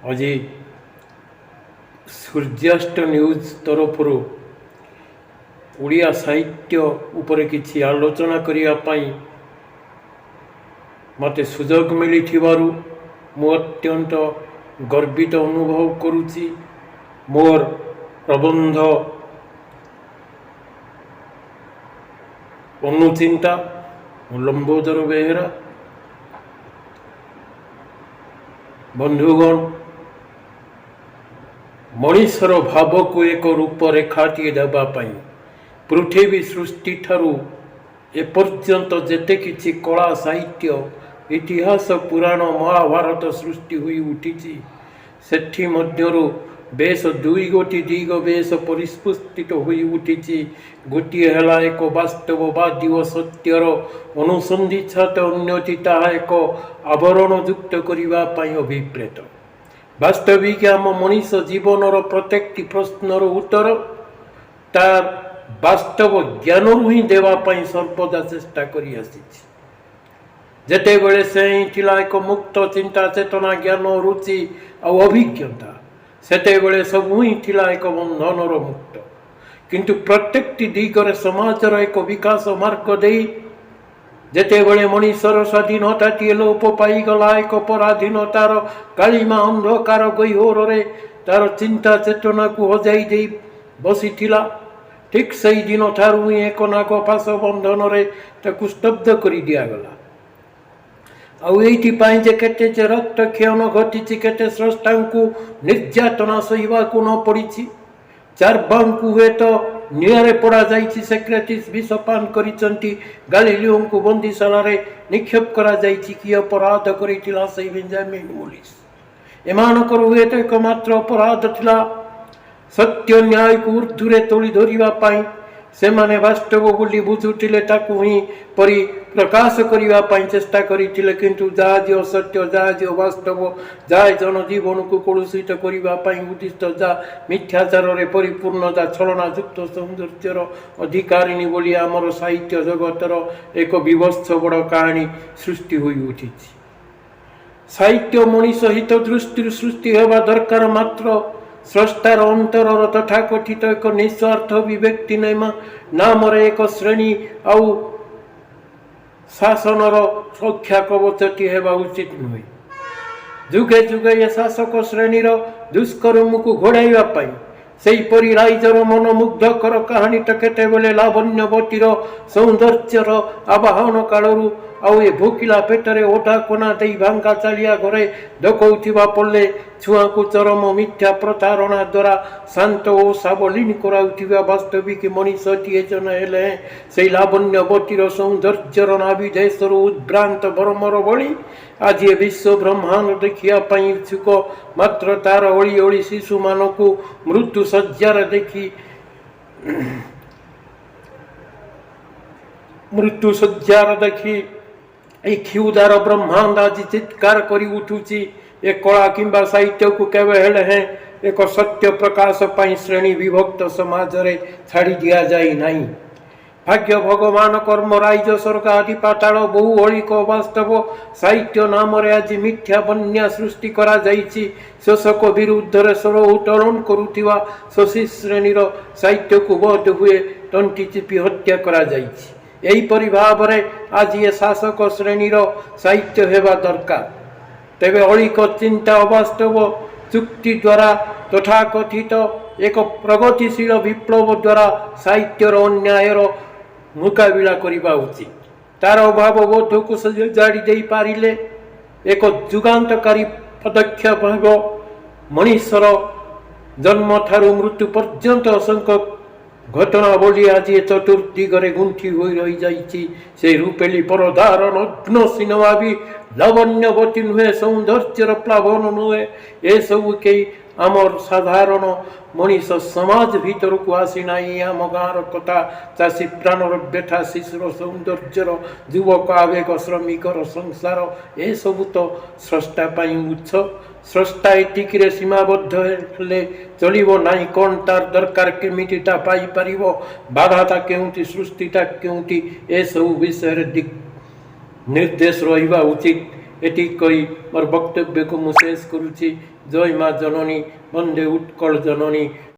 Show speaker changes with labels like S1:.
S1: आज सूर्यास्त न्यूज तरफ ओडिया साहित्य उपरे किछि आलोचना करने मते सुजोग मिली मु अत्यंत गर्वित अनुभव करुछि। मोर प्रबंध अनुचिंता लंबोदर बेहेरा। बंधुगण, मनीषर भाव को एक रूपरेखाटी देवाई पृथिवी सृष्टि ठारू एपर्यंत जेते किछि कला साहित्य इतिहास पुराण महाभारत सृष्टि हुई उठी सेठी मध्यरु बेस दुई गोटी दिग बेस परिस्फुटित हुई उठी। गोटे है एक वास्तववादी व सत्यर अनुसंधित अन्यटी ताहा एक आवरणयुक्त करने अभिप्रेत। वास्तविक आम मनीष जीवन प्रत्येक प्रश्नर उत्तर तार वास्तव ज्ञान ही देवाई सर्वदा चेष्टा करी आसी। जेते बेले से एक मुक्त चिंता चेतना ज्ञान रुचि और अभिज्ञता सेते बेले सबू ही एक बंधनर मुक्त। किंतु प्रत्येक दिगरे समाजर एक विकास मार्ग दे जेते बेले मनीषर स्वाधीनता लोप पाईगला एक पराधीनतार कालीमा अंधकार गह्योर तार चिंता चेतना को हजाई दे बसी ठीक सही दिन ठारू ही एक नागपाश बंधन स्तब्ध कर दिगला। आईपाई जे केते जे रक्त क्षयन घटी केते स्रष्टा को निर्यातना सहिबा को न पड़ी। चारबाऊ को हुए तो निआरे पड़ा जाइछि। सेक्रेटिस विषपान करिसंती गालिलियो को बंदीशाला रे निक्षेप करा जाइछि। कि अपराध करिथिला सही बेंजामिन मोलिस एमानकर हुए तो एकमात्र अपराध थिला सत्य न्याय को ऊर्ध्वरे तोली धरिबा पाई से माने वास्तव बोली बुझुथिले ताकू ही परि प्रकाश करिबा पाई चेष्टा करिथिले। किंतु जहाज सत्य जहाज वास्तव जहा जनजीवन को कलुषित करिबा पाई उद्दिष्ट जा मिथ्याचार रे परिपूर्ण जा छलनायुक्त सौंदर्यर अधिकारिणी बोली आमर साहित्य जगतर एक विभत्स बड़ कहानी सृष्टि हुई उठी। साहित्य मनीष हित दृष्टि सृष्टि हेबा दरकार मात्र स्रष्टार अंतर तथा कथित एक निस्वार्थ विव्यक्ति नाम एक श्रेणी आउ शासनर सुरक्षा कवचटी हेबा उचित नुहे। जुगे जुगे ये शासक श्रेणीर दुष्कर्म को घोड़ाइबा पाई सेहीपरि राइजर मनमुग्धकर कहानी केते बेले लावण्यवतीर सौंदर्यर आवाहन कालरू आउ ए भोकिला पेटरे ओटा कोना दे भांगा चालिया घरे डकौथिबा पड़े छुआ को चरम मिथ्या प्रतारणा द्वारा शांत और सावलीन कराउथिबा वास्तविक मनीषटीए जन हेले से लावण्यवतीर सौंदर्यर नाभिदेशर उद्भ्रांत भ्रमर भली आज ये विश्व ब्रह्मांड देखिया पाई इच्छुक मात्र तार ओली ओली शिशु मान को मृत्यु सज्जार देखी मृत्यु सज्जार देखी क्षुदार ब्रह्मांड आज चित्कार करी उठुची। एक कला किंबा साहित्य को केवे हेले हैं एक सत्य प्रकाश पाई श्रेणी विभक्त समाज रे छाड़ी दिया जाई नहीं। भाग्य भगवान कर्म राइज स्वर्ग आदि पाताल बहु अलिक वास्तव साहित्य नाम आज मिथ्या बन्या सृष्टि करा जाइछि। शोषक विरुद्ध रे स्वर उत्तोलन करुथिबा शोषी श्रेणीर साहित्य को बोध हुए तंटी चिपी हत्या करा जाइछि। एहीपरि भाव रे आज ये शासक श्रेणीर साहित्य हेबा दरकार। तेबे अलिक चिंता अवास्तव चुक्ति द्वारा तथा कथित एक प्रगतिशील विप्लव द्वारा साहित्यर अन्यायर मुकाबिला करिबा उचित। तार अभाव बोध को जाड़ी दे पारिले एक जुगांतकारी पदक्षेप हेब मनीषर जन्म ठारू मृत्यु पर्यंत असंख्य घटना बोली आज चतुर्दिगरे गुंठी हो रही जाइछि। से रूपेली परदार नग्न सिनेमा भी लावण्यवती नुहे सौंदर्यर प्लावन नुहे ए सब कई आमर साधारण मनीष समाज भीतर को आसी नाई। आम गाँव कथा चाषी प्राणर व्यथा शिशुर सौंदर्यर युवक आवेग श्रमिकर संसार ए सब तो स्रष्टा पाई उच्च। स्रष्टा एतिकिरे सीमाबद्ध हेले चलिबो नाई। कौन तार दरकार केमितिटा पाई परिबो बाधाटा केउंटी सृष्टिटा केउंटी ए सब विषय दिक निर्देश रहिबा उचित। एति कही मोर वक्तव्य को मुझे शेष करुच्ची। जय माँ जननी, वंदे उत्कल जननी।